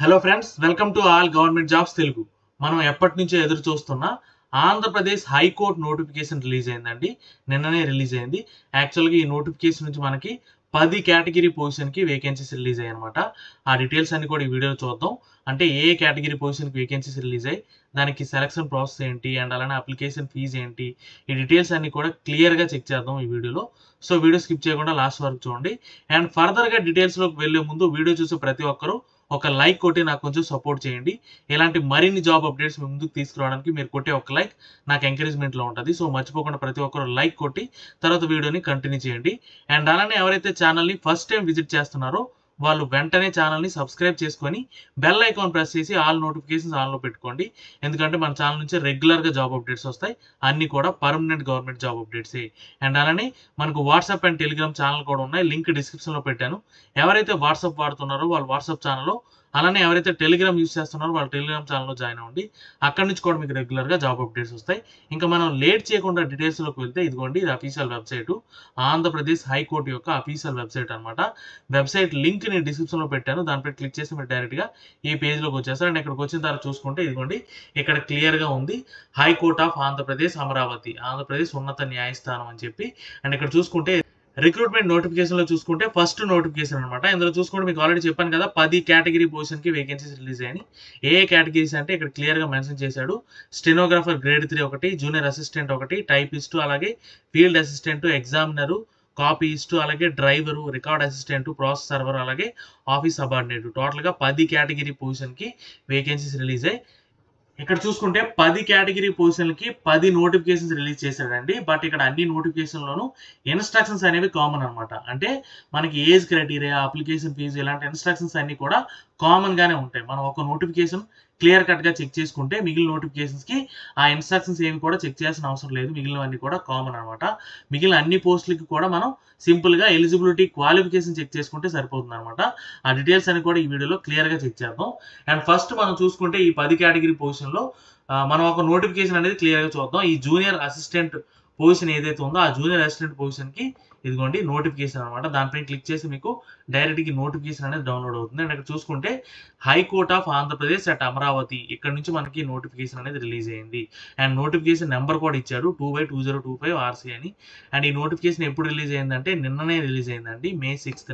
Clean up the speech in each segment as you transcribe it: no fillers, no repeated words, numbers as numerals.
Hello friends, welcome to all government jobs Telugu. మనం ఎప్పటి నుంచో ఎదురు చూస్తున్న ఆంధ్రప్రదేశ్ హైకోర్టు నోటిఫికేషన్ రిలీజ్ అయిందండి. నిన్ననే రిలీజ్ అయింది. యాక్చువల్గా ఈ నోటిఫికేషన్ నుంచి మనకి 10 కేటగిరీ పొజిషన్కి వేకెన్సీస్ రిలీజ్ అయ్యాయి అనమాట. ఆ డీటెయిల్స్ అన్ని కూడా ఈ వీడియోలో చూద్దాం. అంటే ఏ కేటగిరీ పొజిషన్కి వేకెన్సీస్ రిలీజ్ అయ్యి దానికి సెలక్షన్ ప్రాసెస్ ఏంటి అండ్ అలానే అప్లికేషన్ ఫీజు ఏంటి, ఈ డీటెయిల్స్ అన్ని కూడా క్లియర్గా చెక్ చేద్దాం ఈ వీడియోలో. సో వీడియో స్కిప్ చేయకుండా లాస్ట్ వరకు చూడండి. అండ్ ఫర్దర్గా డీటెయిల్స్లోకి వెళ్ళే ముందు వీడియో చూసే ప్రతి ఒక్కరూ ఒక లైక్ కొట్టి నాకు కొంచెం సపోర్ట్ చేయండి. ఇలాంటి మరిన్ని జాబ్ అప్డేట్స్ మీ ముందుకు తీసుకురావడానికి మీరు కొట్టే ఒక లైక్ నాకు ఎంకరేజ్మెంట్లో ఉంటుంది. సో మర్చిపోకుండా ప్రతి ఒక్కరు లైక్ కొట్టి తర్వాత వీడియోని కంటిన్యూ చేయండి. అండ్ అలానే ఎవరైతే ఛానల్ని ఫస్ట్ టైం విజిట్ చేస్తున్నారో వాళ్ళు వెంటనే ఛానల్ని సబ్స్క్రైబ్ చేసుకొని బెల్ ఐకాన్ ప్రెస్ చేసి ఆల్ నోటిఫికేషన్స్ ఆన్లో పెట్టుకోండి. ఎందుకంటే మన ఛానల్ నుంచి రెగ్యులర్గా జాబ్ అప్డేట్స్ వస్తాయి. అన్నీ కూడా పర్మనెంట్ గవర్నమెంట్ జాబ్ అప్డేట్సే. అండ్ అలానే మనకు వాట్సాప్ అండ్ టెలిగ్రామ్ ఛానల్ కూడా ఉన్నాయి. లింక్ డిస్క్రిప్షన్లో పెట్టాను. ఎవరైతే వాట్సాప్ వాడుతున్నారో వాళ్ళు వాట్సాప్ ఛానల్లో, అలానే ఎవరైతే టెలిగ్రామ్ యూస్ చేస్తున్నారో వాళ్ళు టెలిగ్రామ్ ఛానల్లో జాయిన్ అవ్వండి. అక్కడి నుంచి కూడా మీకు రెగ్యులర్గా జాబ్ అప్డేట్స్ వస్తాయి. ఇంకా మనం లేట్ చేయకుండా డీటెయిల్స్లోకి వెళ్తే ఇదిగోండి, ఇది అఫీషియల్ వెబ్సైట్, ఆంధ్రప్రదేశ్ హైకోర్టు యొక్క అఫీషియల్ వెబ్సైట్ అనమాట. వెబ్సైట్ లింక్ నేను డిస్క్రిప్షన్లో పెట్టాను. దానిపై క్లిక్ చేసి మీరు డైరెక్ట్గా ఈ పేజ్లోకి వచ్చేస్తారు. అండ్ ఇక్కడికి వచ్చిన తర్వాత చూసుకుంటే ఇదిగోండి, ఇక్కడ క్లియర్గా ఉంది హైకోర్ట్ ఆఫ్ ఆంధ్రప్రదేశ్ అమరావతి, ఆంధ్రప్రదేశ్ ఉన్నత న్యాయస్థానం అని చెప్పి. అండ్ ఇక్కడ చూసుకుంటే రిక్రూట్మెంట్ నోటిఫికేషన్ లో చూసుకుంటే ఫస్ట్ నోటిఫికేషన్ అనమాట. ఇందులో చూసుకుంటే మీకు ఆల్రెడీ చెప్పాను కదా, 10 కేటగిరీ పొజిషన్ కి వేకెన్సీస్ రిలీజ్ అయ్యాయి. ఏ కేటగిరీస్ అంటే ఇక్కడ క్లియర్ గా మెన్షన్ చేశాడు. స్టెనోగ్రాఫర్ గ్రేడ్ 3 ఒకటి, జూనియర్ అసిస్టెంట్ ఒకటి, టైపిస్ట్, అలాగే ఫీల్డ్ అసిస్టెంట్, ఎగ్జామినరు, కాపీయిస్ట్, అలాగే driver, record assistant, process server, అలాగే ఆఫీస్ సబార్డినేట్. టోటల్ గా 10 కేటగిరీ పొజిషన్ కి వేకెన్సీస్ రిలీజ్ అయ్యాయి. ఇక్కడ చూసుకుంటే 10 కేటగిరీ పొజిషన్లకి 10 నోటిఫికేషన్స్ రిలీజ్ చేశాడండి. బట్ ఇక్కడ అన్ని నోటిఫికేషన్లోనూ ఇన్స్ట్రక్షన్స్ అనేవి కామన్ అనమాట. అంటే మనకి ఏజ్ క్రైటీరియా, అప్లికేషన్ ఫీజు, ఇలాంటి ఇన్స్ట్రక్షన్స్ అన్ని కూడా కామన్ గానే ఉంటాయి. మనం ఒక నోటిఫికేషన్ క్లియర్ కట్ గా చెక్ చేసుకుంటే మిగిలిన నోటిఫికేషన్స్ కి ఆ ఇన్స్ట్రక్షన్స్ ఏమి కూడా చెక్ చేయాల్సిన అవసరం లేదు. మిగిలినవన్నీ కూడా కామన్ అనమాట. మిగిలిన అన్ని పోస్టులకి కూడా మనం సింపుల్ గా ఎలిజిబిలిటీ క్వాలిఫికేషన్ చెక్ చేసుకుంటే సరిపోతుంది అనమాట. ఆ డీటెయిల్స్ అని కూడా ఈ వీడియోలో క్లియర్ గా చెక్ చేద్దాం. అండ్ ఫస్ట్ మనం చూసుకుంటే ఈ 10 కేటగిరీ పొజిషన్ లో మనం ఒక నోటిఫికేషన్ అనేది క్లియర్ గా చూద్దాం. ఈ జూనియర్ అసిస్టెంట్ పొజిషన్ ఏదైతే ఉందో ఆ జూనియర్ అసిస్టెంట్ పొజిషన్ కి ఇదిగోండి నోటిఫికేషన్ అనమాట. దానిపైన క్లిక్ చేసి మీకు డైరెక్ట్ గా నోటిఫికేషన్ అనేది డౌన్లోడ్ అవుతుంది. అండ్ ఇక్కడ చూసుకుంటే high court of Andhra Pradesh at Amaravati, ఇక్కడ నుంచి మనకి నోటిఫికేషన్ అనేది రిలీజ్ అయింది. అండ్ నోటిఫికేషన్ నెంబర్ కూడా ఇచ్చాడు 2/2025 RC అని. అండ్ ఈ నోటిఫికేషన్ ఎప్పుడు రిలీజ్ అయిందంటే నిన్ననే రిలీజ్ అయిందండి, May 6th,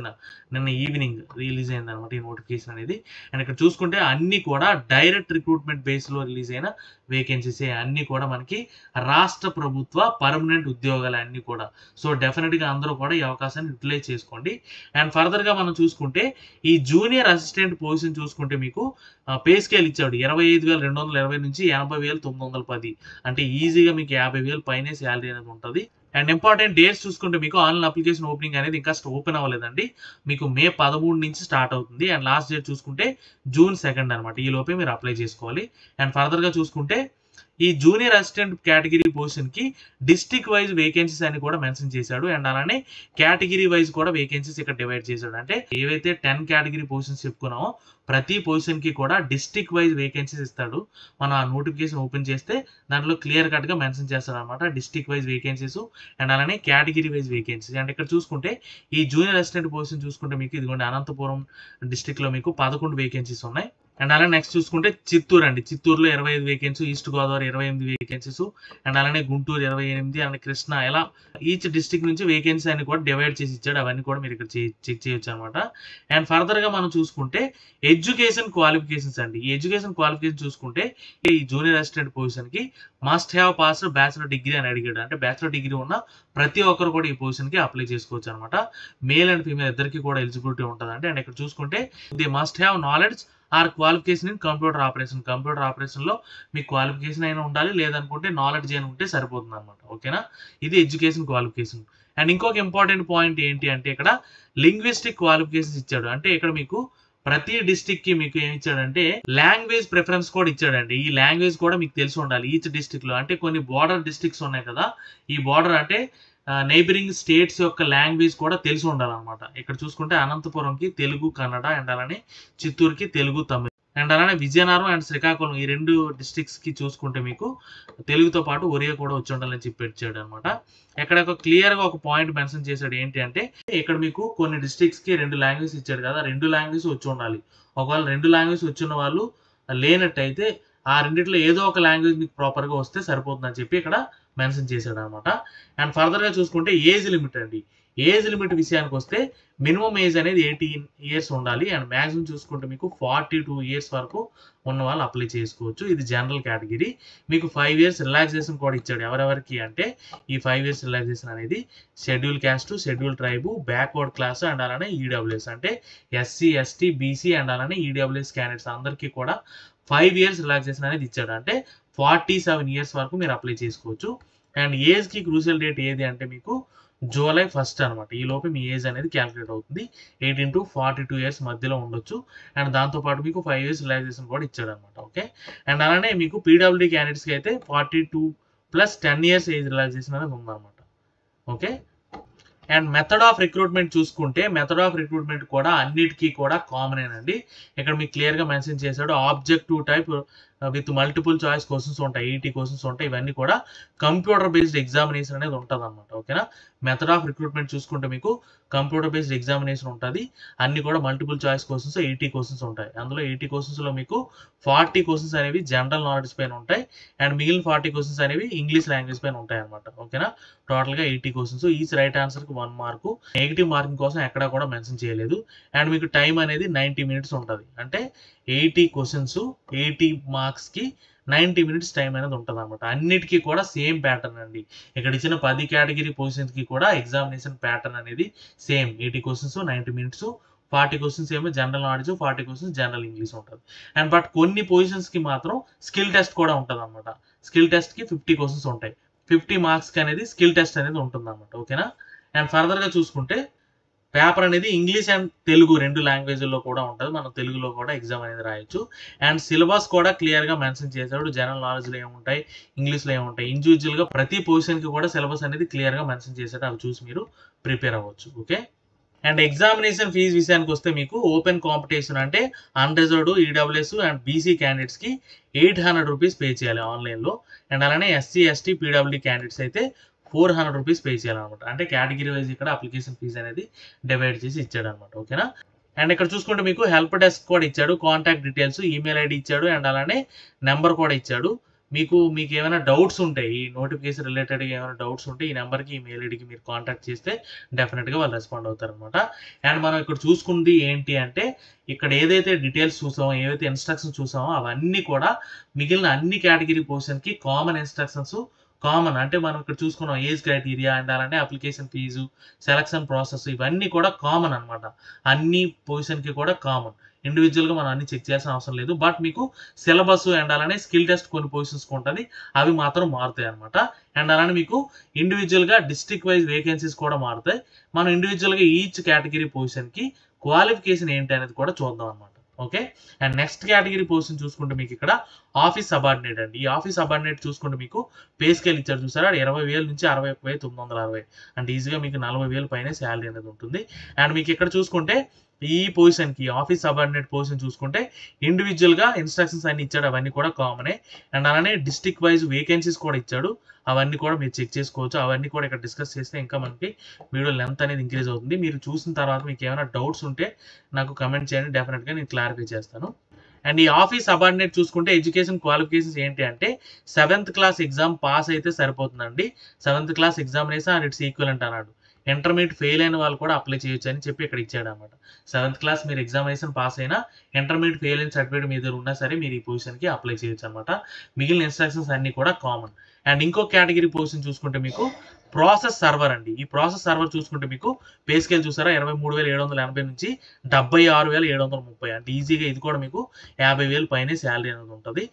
నిన్న ఈవినింగ్ రిలీజ్ అయింది అనమాట ఈ నోటిఫికేషన్ అనేది. అండ్ ఇక్కడ చూసుకుంటే అన్ని కూడా డైరెక్ట్ రిక్రూట్మెంట్ బేస్ లో రిలీజ్ అయిన వేకెన్సీస్ అన్ని కూడా మనకి రాష్ట్ర ప్రభుత్వ పర్మనెంట్ ఉద్యోగాలు అన్ని కూడా. సో డెఫినెట్ గా అందరూ కూడా ఈ అవకాశాన్ని యూటిలైజ్ చేసుకోండి. అండ్ ఫర్దర్ గా మనం చూసుకుంటే ఈ జూనియర్ అసిస్టెంట్ పొజిషన్ చూసుకుంటే మీకు పే స్కేల్ ఇచ్చాడు 25,220 నుంచి 80,910. అంటే ఈజీగా మీకు 50,000 పైనే శాలరీ అనేది ఉంటుంది. అండ్ ఇంపార్టెంట్ డేట్స్ చూసుకుంటే మీకు ఆన్లైన్ అప్లికేషన్ ఓపెనింగ్ అనేది ఇంకా ఓపెన్ అవ్వలేదండి. మీకు May 13 నుంచి స్టార్ట్ అవుతుంది. అండ్ లాస్ట్ డేట్ చూసుకుంటే June 2 అనమాట. ఈ లోపే మీరు అప్లై చేసుకోవాలి. అండ్ ఫర్దర్ గా చూసుకుంటే ఈ జూనియర్ అసిస్టెంట్ కేటగిరీ పొజిషన్ కి డిస్ట్రిక్ట్ వైజ్ వేకెన్సీస్ అని కూడా మెన్షన్ చేశాడు. అండ్ అలానే కేటగిరీ వైజ్ కూడా వేకెన్సీస్ ఇక్కడ డివైడ్ చేశాడు. అంటే ఏవైతే 10 కేటగిరీ పొజిషన్స్ చెప్పుకున్నామో ప్రతి పొజిషన్ కి కూడా డిస్ట్రిక్ట్ వైజ్ వేకెన్సీస్ ఇస్తాడు. మనం ఆ నోటిఫికేషన్ ఓపెన్ చేస్తే దాంట్లో క్లియర్ కట్ గా మెన్షన్ చేస్తాడు అనమాట, డిస్ట్రిక్ట్ వైజ్ వేకెన్సీస్ అండ్ అలానే కేటగిరీ వైజ్ వేకెన్సీస్. అండ్ ఇక్కడ చూసుకుంటే ఈ జూనియర్ అసిస్టెంట్ పొజిషన్ చూసుకుంటే మీకు ఇదిగోండి అనంతపురం డిస్ట్రిక్ట్ లో మీకు 11 వేకెన్సీస్ ఉన్నాయి. అండ్ అలానే నెక్స్ట్ చూసుకుంటే చిత్తూరు అండి, చిత్తూరులో 25 vacancy, east Godavari 28 vacancies, and అలానే గుంటూరు 28, అండ్ కృష్ణ, ఇలా ఈచ్ డిస్ట్రిక్ట్ నుంచి వేకెన్సీ అని కూడా డివైడ్ చేసి ఇచ్చాడు. అవన్నీ కూడా మీరు ఇక్కడ చెక్ చేయొచ్చు అనమాట. అండ్ ఫర్దర్ గా మనం చూసుకుంటే ఎడ్యుకేషన్ క్వాలిఫికేషన్స్ అండి. ఈ ఎడ్యుకేషన్ క్వాలిఫికేషన్ చూసుకుంటే ఈ జూనియర్ అసిస్టెంట్ పొజిషన్ కి must have passed bachelor degree అని అడిగాడు. అంటే బ్యాచిలర్ డిగ్రీ ఉన్న ప్రతి ఒక్కరు కూడా ఈ పొజిషన్ కి అప్లై చేసుకోవచ్చు అనమాట. మేల్ అండ్ ఫీమేల్ ఇద్దరికి కూడా ఎలిజిబిలిటీ ఉంటుంది. అండ్ ఇక్కడ చూసుకుంటే they must have knowledge or qualification in computer operation. Computer operation లో మీకు క్వాలిఫికేషన్ అయినా ఉండాలి, లేదనుకుంటే నాలెడ్జ్ అయినా ఉంటే సరిపోతుంది అనమాట. ఓకేనా, ఇది ఎడ్యుకేషన్ క్వాలిఫికేషన్. అండ్ ఇంకొక ఇంపార్టెంట్ పాయింట్ ఏంటి అంటే ఇక్కడ లింగ్విస్టిక్ క్వాలిఫికేషన్స్ ఇచ్చాడు. అంటే ఇక్కడ మీకు ప్రతి డిస్ట్రిక్ట్ కి మీకు ఏమి ఇచ్చాడంటే లాంగ్వేజ్ ప్రిఫరెన్స్ కూడా ఇచ్చాడండి. ఈ లాంగ్వేజ్ కూడా మీకు తెలిసి ఉండాలి ఈచ్ డిస్ట్రిక్ట్ లో. అంటే కొన్ని బార్డర్ డిస్ట్రిక్ట్స్ ఉన్నాయి కదా, ఈ బార్డర్ అంటే నైబరింగ్ స్టేట్స్ యొక్క లాంగ్వేజ్ కూడా తెలిసి ఉండాలన్నమాట. ఇక్కడ చూసుకుంటే అనంతపురంకి తెలుగు, కన్నడ, అండ్ అలానే చిత్తూరుకి తెలుగు, తమిళ్. అండ్ అలానే విజయనగరం అండ్ శ్రీకాకుళం ఈ 2 డిస్ట్రిక్ట్స్‌కి చూసుకుంటే మీకు తెలుగుతో పాటు ఒరియా కూడా వచ్చి ఉండాలని చెప్పి ఇచ్చాడనమాట. ఇక్కడ క్లియర్‌గా ఒక పాయింట్ మెన్షన్ చేశాడు. ఏంటి అంటే ఇక్కడ మీకు కొన్ని డిస్ట్రిక్ట్స్‌కి 2 లాంగ్వేజెస్ ఇచ్చాడు కదా! 2 లాంగ్వేజెస్ వచ్చి ఉండాలి. ఒకవేళ 2 లాంగ్వేజెస్ వచ్చిన వాళ్ళు లేనట్టయితే ఆ రెండిట్లో ఏదో ఒక లాంగ్వేజ్ మీకు ప్రాపర్‌గా వస్తే సరిపోతుందని చెప్పి ఇక్కడ మెన్షన్ చేశాడనమాట. అండ్ ఫర్దర్‌గా చూసుకుంటే ఏజ్ లిమిట్ అండి. ఏజ్ లిమిట్ విషయానికొస్తే మినిమమ్ ఏజ్ అనేది 18 ఇయర్స్ ఉండాలి. అండ్ మాక్సిమం చూసుకుంటే మీకు 42 ఇయర్స్ వరకు ఉన్న వాళ్ళు అప్లై చేసుకోవచ్చు. ఇది జనరల్ కేటగిరీ. మీకు 5 ఇయర్స్ రిలాక్సేషన్ కూడా ఇచ్చాడు. ఎవరెవరికి అంటే ఈ 5 ఇయర్స్ రిలాక్సేషన్ అనేది schedule caste, schedule tribe, backward class and అలానే ఈడబ్ల్యూఎస్ అంటే ఎస్సీ, ఎస్టీ, బీసీ అండ్ అలానే ఈడబ్ల్యూఎస్ క్యాండిడేట్స్ అందరికీ కూడా 5 ఇయర్స్ రిలాక్సేషన్ అనేది ఇచ్చాడు. అంటే 47 ఇయర్స్ వరకు మీరు అప్లై చేసుకోవచ్చు. అండ్ ఏజ్‌కి క్రూషియల్ డేట్ ఏది అంటే మీకు జూలై 1 అనమాట. ఈ లోపే మీ ఏజ్ అనేది క్యాలిక్యులేట్ అవుతుంది. 18-42 ఇయర్స్ మధ్యలో ఉండొచ్చు. అండ్ దాంతో పాటు మీకు 5 ఇయర్స్ రిలాక్సేషన్ కూడా ఇచ్చాడనమాట. ఓకే. అండ్ అలానే మీకు పీడబ్ల్యూడీ క్యాండిడేట్స్‌కి అయితే 42 ప్లస్ 10 ఇయర్స్ ఏజ్ రిలాక్సేషన్ అనేది ఉందన్నమాట. Okay. And method of recruitment చూసుకుంటే మెథడ్ ఆఫ్ రిక్రూట్మెంట్ కూడా అన్నిటికీ కూడా కామనేనండి. ఇక్కడ మీకు క్లియర్‌గా మెన్షన్ చేశాడు. Objective type with multiple choice questions ఉంటాయి. 80 క్వెషన్స్ ఉంటాయి. ఇవన్నీ కూడా కంప్యూటర్ బేస్డ్ ఎగ్జామినేషన్ అనేది ఉంటదన్నమాట. ఓకేనా. మెథడ్ ఆఫ్ రిక్రూట్మెంట్ చూసుకుంటే మీకు కంప్యూటర్ బేస్డ్ ఎగ్జామినేషన్ ఉంటది. అన్ని కూడా మల్టిపుల్ చాయిస్ క్వెషన్స్ 80 క్వెషన్స్ ఉంటాయి. అందులో 80 క్వెషన్స్‌లో మీకు 40 క్వెషన్స్ అనేవి జనరల్ నాలెడ్జ్ పైన ఉంటాయి. అండ్ మిగిలిన 40 క్వెషన్స్ అనేవి ఇంగ్లీష్ లాంగ్వేజ్ పైన ఉంటాయన్నమాట. ఓకేనా. టోటల్‌గా 80 క్వెషన్స్. ఈచ్ రైట్ ఆన్సర్‌కి 1 మార్కు. నెగెటివ్ మార్కింగ్ కోసం ఎక్కడా కూడా మెన్షన్ చేయలేదు. అండ్ మీకు టైం అనేది 90 మినిట్స్ ఉంటది. అంటే 80 క్వెషన్స్ 80 మార్క్స్‌కి 90 మినిట్స్ టైం అనేది ఉంటదన్నమాట. అన్నిటికీ కూడా సేమ్ ప్యాటర్న్ అండి. ఇక్కడ ఇచ్చిన 10 కేటగిరీ పొజిషన్స్‌కి కూడా ఎగ్జామినేషన్ ప్యాటర్న్ అనేది సేమ్. 80 క్వెషన్స్ 90 మినిట్స్ 40 క్వెషన్స్ ఏమో general knowledge, 40 questions general English ఉంటది. అండ్ బట్ కొన్ని పొజిషన్స్‌కి మాత్రం స్కిల్ టెస్ట్ కూడా ఉంటదన్నమాట. స్కిల్ టెస్ట్‌కి 50 క్వెషన్స్ ఉంటాయి. 50 మార్క్స్‌కి అనేది స్కిల్ టెస్ట్ అనేది ఉంటుందన్నమాట. ఓకేనా. అండ్ ఫర్దర్‌గా చూసుకుంటే పేపర్ అనేది ఇంగ్లీష్ అండ్ తెలుగు 2 లాంగ్వేజ్‌ల్లో కూడా ఉంటది. మనం తెలుగులో కూడా ఎగ్జామ్ అనేది రాయొచ్చు. అండ్ సిలబస్ కూడా క్లియర్‌గా మెన్షన్ చేశాడు. జనరల్ నాలెడ్జ్‌లో ఏముంటాయి, ఇంగ్లీష్‌లో ఏముంటాయి. ఇండివిడ్యువల్‌గా ప్రతి పొజిషన్‌కి కూడా సిలబస్ అనేది క్లియర్‌గా మెన్షన్ చేశాడు. అవి చూసి మీరు ప్రిపేర్ అవ్వచ్చు. ఓకే. అండ్ ఎగ్జామినేషన్ ఫీజ్ విషయానికొస్తే మీకు ఓపెన్ కాంపిటీషన్ అంటే అన్‌రిజర్వ్డ్, ఈడబ్ల్యూఎస్ అండ్ బీసీ క్యాండిడేట్స్‌కి ₹800 పే చేయాలి ఆన్‌లైన్‌లో. అండ్ అలానే ఎస్సీ, ఎస్టీ, పీడబ్ల్యూడీ క్యాండిడేట్స్ అయితే ₹400 పే చేయాలన్నమాట. అంటే కేటగిరీ వైజ్ ఇక్కడ అప్లికేషన్ ఫీజ్ అనేది డివైడ్ చేసి ఇచ్చాడన్నమాట. ఓకేనా. అండ్ ఇక్కడ చూసుకుంటే మీకు హెల్ప్ డెస్క్ కూడా ఇచ్చాడు. కాంటాక్ట్ డీటెయిల్స్, ఈమెయిల్ ఐడి ఇచ్చాడు. అండ్ అలానే నెంబర్ కూడా ఇచ్చాడు. మీకు ఏమైనా డౌట్స్ ఉంటే ఈ నోటిఫికేషన్ రిలేటెడ్‌గా ఏమైనా డౌట్స్ ఉంటే ఈ నెంబర్‌కి, ఈ మెయిల్ ఐడికి మీరు కాంటాక్ట్ చేస్తే డెఫినిట్‌గా వాళ్ళు రెస్పాండ్ అవుతారనమాట. అండ్ మనం ఇక్కడ చూసుకుంది ఏంటి అంటే ఇక్కడ ఏదైతే డీటెయిల్స్ చూసామో, ఏవైతే ఇన్‌స్ట్రక్షన్స్ చూసామో అవన్నీ కూడా మిగిలిన అన్ని కేటగిరీ పొజిషన్‌కి కామన్ ఇన్‌స్ట్రక్షన్స్ కామన్. అంటే మనం ఇక్కడ చూసుకున్నాం ఏజ్ క్రైటీరియా అండ్ అలానే అప్లికేషన్ ఫీజు, సెలక్షన్ ప్రాసెస్ ఇవన్నీ కూడా కామన్ అన్నమాట. అన్ని పొజిషన్‌కి కూడా కామన్. ఇండివిడ్యువల్‌గా మనం అన్ని చెక్ చేయాల్సిన అవసరం లేదు. బట్ మీకు సిలబస్ అండ్ అలానే స్కిల్ టెస్ట్ కొన్ని పొజిషన్స్‌కి ఉంటది. అవి మాత్రం మారుతాయి అన్నమాట. అండ్ అలానే మీకు ఇండివిడ్యువల్‌గా డిస్ట్రిక్ట్ వైస్ వేకెన్సీస్ కూడా మారుతాయి. మనం ఇండివిడ్యువల్‌గా ఈచ్ కేటగిరీ పొజిషన్‌కి క్వాలిఫికేషన్ ఏంటి అనేది కూడా చూద్దాం అన్నమాట. Okay. And next category position చూసుకుంటే మీకు ఇక్కడ ఆఫీస్ సబార్డినేట్ అండి. ఈ ఆఫీస్ సబార్డినేట్ చూసుకుంటే మీకు పే స్కేల్ ఇచ్చారు చూసారా 20,000 నుంచి 61,960 అంటే ఈజీగా మీకు 40,000 పైనే శాలరీ అనేది ఉంటుంది. అండ్ మీకు ఇక్కడ చూసుకుంటే ఈ పొజిషన్‌కి ఆఫీస్ సబార్డినేట్ పొజిషన్ చూసుకుంటే ఇండివిడ్యువల్‌గా ఇన్‌స్ట్రక్షన్స్ అన్ని ఇచ్చాడు. అవన్నీ కూడా కామనే. అండ్ అలానే డిస్ట్రిక్ట్ వైస్ వేకెన్సీస్ కూడా ఇచ్చాడు. అవన్నీ కూడా మీరు చెక్ చేసుకోవచ్చు. అవన్నీ కూడా ఇక్కడ డిస్కస్ చేస్తే ఇంకా మనకి వీడియో లెంత్ అనేది ఇంక్రీజ్ అవుతుంది. మీరు చూసిన తర్వాత మీకు ఏమైనా డౌట్స్ ఉంటే నాకు కామెంట్ చేయండి. డెఫినిట్‌గా నేను క్లారిఫై చేస్తాను. అండ్ ఈ ఆఫీస్ సబార్డినేట్ చూసుకుంటే ఎడ్యుకేషన్ క్వాలిఫికేషన్స్ ఏంటి అంటే 7th క్లాస్ ఎగ్జామ్ పాస్ అయితే సరిపోతుందండి. 7th class examination and it's equivalent అన్నాడు. ఇంటర్మీడియట్ ఫెయిల్ అయిన వాళ్ళు కూడా అప్లై చేయొచ్చు అని చెప్పి ఇక్కడ ఇచ్చాడన్నమాట. 7th క్లాస్ మీరు ఎగ్జామినేషన్ పాస్ అయినా ఇంటర్మీడియట్ ఫెయిల్ అయిన సర్టిఫికేట్ మీ దగ్గర ఉన్నా సరే మీరు ఈ పొజిషన్‌కి అప్లై చేయొచ్చు అన్నమాట. మిగిలిన ఇన్‌స్ట్రక్షన్స్ అన్నీ కూడా కామన్. అండ్ ఇంకో కేటగిరీ పొజిషన్ చూసుకుంటే మీకు ప్రాసెస్ సర్వర్ అండి. ఈ ప్రాసెస్ సర్వర్ చూసుకుంటే మీకు పే స్కేల్ చూసారా 23,780 నుంచి 76,730 అంటే ఈజీగా ఇది కూడా మీకు 50,000 పైనే శాలరీ అనేది ఉంటది.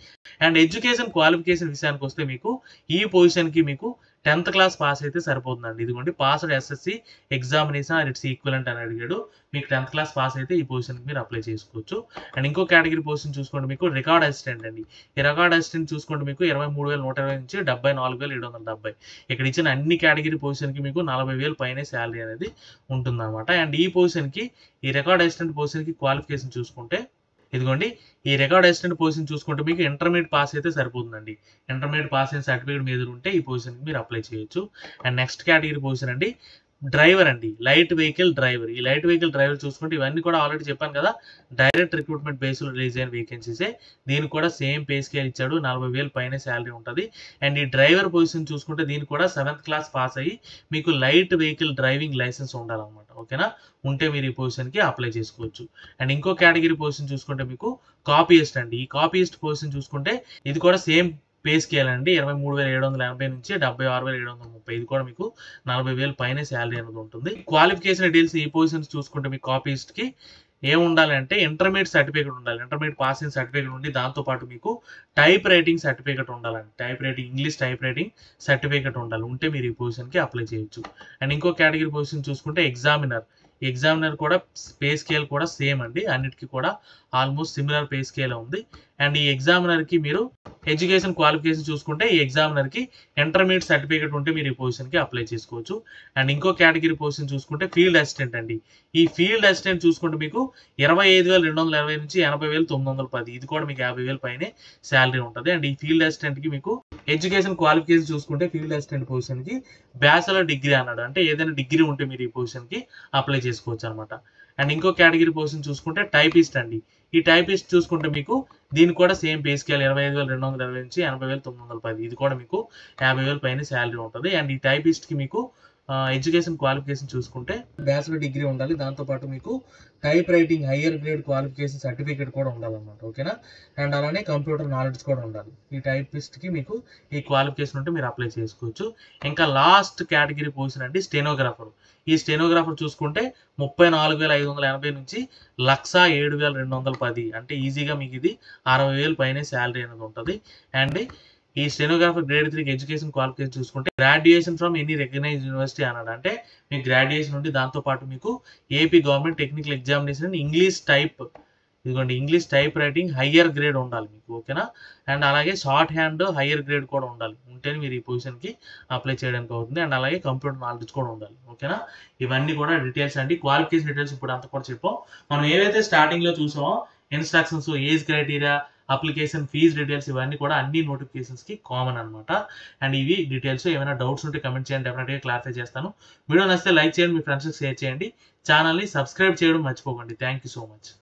అండ్ ఎడ్యుకేషన్ క్వాలిఫికేషన్ విషయానికి వస్తే మీకు ఈ పొజిషన్‌కి మీకు 10th క్లాస్ పాస్ అయితే సరిపోతుందండి. ఇదిగోండి passed SSC examination or its equivalent అని అడిగాడు. మీకు 10th క్లాస్ పాస్ అయితే ఈ పొజిషన్‌కి మీరు అప్లై చేసుకోవచ్చు. అండ్ ఇంకో కేటగిరీ పొజిషన్ చూసుకోండి మీకు రికార్డ్ అసిస్టెంట్ అండి. ఈ రికార్డ్ అసిస్టెంట్ చూసుకోండి మీకు 23,120 నుంచి 74,770 ఇక్కడ ఇచ్చిన అన్ని కేటగిరీ పొజిషన్‌కి మీకు 40,000 పైనే శాలరీ అనేది ఉంటుందన్నమాట. అండ్ ఈ పొజిషన్‌కి ఈ రికార్డ్ అసిస్టెంట్ పొజిషన్‌కి క్వాలిఫికేషన్ చూసుకుంటే ఇదిగోండి ఈ రికార్డ్ అసిస్టెంట్ పొజిషన్ చూసుకుంటే మీకు ఇంటర్మీడియట్ పాస్ అయితే సరిపోతుందండి. ఇంటర్మీడియట్ పాస్ అయిన సర్టిఫికేట్ మీద ఉంటే ఈ పొజిషన్కి మీరు అప్లై చేయొచ్చు. అండ్ నెక్స్ట్ కేటగిరీ పొజిషన్ అండి డ్రైవర్ అండి, లైట్ వెహికల్ డ్రైవర్. ఈ లైట్ వెహికల్ డ్రైవర్ చూసుకుంటే ఇవన్నీ కూడా ఆల్రెడీ చెప్పాను కదా, డైరెక్ట్ రిక్రూట్మెంట్ బేస్లో రిలీజ్ అయిన వేకెన్సీసే. దీనికి కూడా సేమ్ పే స్కేల్ ఇచ్చాడు, 40,000 పైన శాలరీ ఉంటుంది. అండ్ ఈ డ్రైవర్ పొజిషన్ చూసుకుంటే దీనికి కూడా 7th క్లాస్ పాస్ అయ్యి మీకు లైట్ వెహికల్ డ్రైవింగ్ లైసెన్స్ ఉండాలన్నమాట. ఓకేనా, ఉంటే మీరు ఈ పొజిషన్కి అప్లై చేసుకోవచ్చు. అండ్ ఇంకో కేటగిరీ పొజిషన్ చూసుకుంటే మీకు కాపీయిస్ట్ అండి. ఈ కాపీయిస్ట్ పొజిషన్ చూసుకుంటే ఇది కూడా సేమ్ పే స్కేల్ అండి, 23,780 నుంచి 76,730. ఇది కూడా మీకు 40,000 పైన శాలరీ అనేది ఉంటుంది. క్వాలిఫికేషన్ డీటెయిల్స్ ఈ పొజిషన్స్ చూసుకుంటే మీకు కాపీయిస్ట్ కి ఏం ఉండాలంటే ఇంటర్మీడియట్ సర్టిఫికేట్ ఉండాలి. ఇంటర్మీడియట్ పాస్ అయిన సర్టిఫికేట్ ఉండి దాంతో పాటు మీకు టైప్ రైటింగ్ సర్టిఫికేట్ ఉండాలండి. Type writing English type writing certificate ఉండాలి, ఉంటే మీరు ఈ పొజిషన్కి అప్లై చేయొచ్చు. అండ్ ఇంకో కేటగిరీ పొజిషన్ చూసుకుంటే ఎగ్జామినర్. ఎగ్జామినర్ కూడా పే స్కేల్ కూడా సేమ్ అండి, అన్నిటికీ కూడా ఆల్మోస్ట్ సిమిలర్ పే స్కేల్ ఉంది. అండ్ ఈ ఎగ్జామినర్కి మీరు ఎడ్యుకేషన్ క్వాలిఫికేషన్ చూసుకుంటే ఈ ఎగ్జామినర్కి ఇంటర్మీడియట్ సర్టిఫికేట్ ఉంటే మీరు ఈ పొజిషన్కి అప్లై చేసుకోవచ్చు. అండ్ ఇంకో కేటగిరీ పొజిషన్ చూసుకుంటే ఫీల్డ్ అసిస్టెంట్ అండి. ఈ ఫీల్డ్ అసిస్టెంట్ చూసుకుంటే మీకు 25,220 నుంచి 80,910. ఇది కూడా మీకు 50,000 పైనే శాలరీ ఉంటుంది. అండ్ ఈ ఫీల్డ్ అసిస్టెంట్కి మీకు ఎడ్యుకేషన్ క్వాలిఫికేషన్ చూసుకుంటే ఫీల్డ్ అసిస్టెంట్ పొజిషన్కి బ్యాచిలర్ డిగ్రీ అన్నాడు, అంటే ఏదైనా డిగ్రీ ఉంటే మీరు ఈ పొజిషన్కి అప్లై చేసుకోవచ్చు అనమాట. అండ్ ఇంకో కేటగిరీ పొజిషన్ చూసుకుంటే టైపిస్ట్ అండి. ఈ టైపిస్ట్ చూసుకుంటే మీకు దీనికి కూడా సేమ్ పే స్కేల్ 25,220 నుంచి 80,910. ఇది కూడా మీకు 50,000 పైన శాలరీ ఉంటుంది. అండ్ ఈ టైపిస్ట్కి మీకు ఎడ్యుకేషన్ క్వాలిఫికేషన్ చూసుకుంటే బ్యాచిలర్ డిగ్రీ ఉండాలి, దాంతోపాటు మీకు type writing higher grade qualification certificate కూడా ఉండాలన్నమాట. ఓకేనా, అండ్ అలానే కంప్యూటర్ నాలెడ్జ్ కూడా ఉండాలి. ఈ టైపిస్ట్కి మీకు ఈ క్వాలిఫికేషన్ ఉంటే మీరు అప్లై చేసుకోవచ్చు. ఇంకా లాస్ట్ కేటగిరీ పొజిషన్ అండి స్టెనోగ్రాఫర్. ఈ స్టెనోగ్రాఫర్ చూసుకుంటే 34,580 నుంచి 1,07,210. అంటే ఈజీగా మీకు ఇది 60,000 పైనే శాలరీ అనేది ఉంటుంది. అండ్ ఈ స్టెనోగ్రాఫర్ గ్రేడ్ 3 ఎడ్యుకేషన్ క్వాలిఫికేషన్ చూసుకుంటే graduation from any recognised university అన్నాడు, అంటే మీకు గ్రాడ్యుయేషన్ ఉండి దాంతోపాటు మీకు AP government technical examination English type, ఇదిగోండి English type writing higher grade ఉండాలి మీకు. ఓకేనా, అండ్ అలాగే షార్ట్ హ్యాండ్ హయ్యర్ గ్రేడ్ కూడా ఉండాలి, ఉంటేనే మీరు ఈ పొజిషన్కి అప్లై చేయడానికి అవుతుంది. అండ్ అలాగే కంప్యూటర్ నాలెడ్జ్ కూడా ఉండాలి. ఓకేనా, ఇవన్నీ కూడా డీటెయిల్స్ అండి. క్వాలిఫికేషన్ డీటెయిల్స్ ఇప్పుడు అంతా కూడా చెప్పాం. మనం ఏవైతే స్టార్టింగ్లో చూసామో instructions, age criteria, application fee details, ఇవన్నీ కూడా అన్ని నోటిఫికేషన్స్కి కామన్ అనమాట. అండ్ ఇవి డీటెయిల్స్. ఏమైనా డౌట్స్ ఉంటే కమెంట్ చేయండి, డెఫినెట్గా క్లారిఫై చేస్తాను. వీడియో నచ్చితే లైక్ చేయండి, మీ ఫ్రెండ్స్కి షేర్ చేయండి, ఛానల్ని సబ్స్క్రైబ్ చేయడం మర్చిపోకండి. Thank you so much.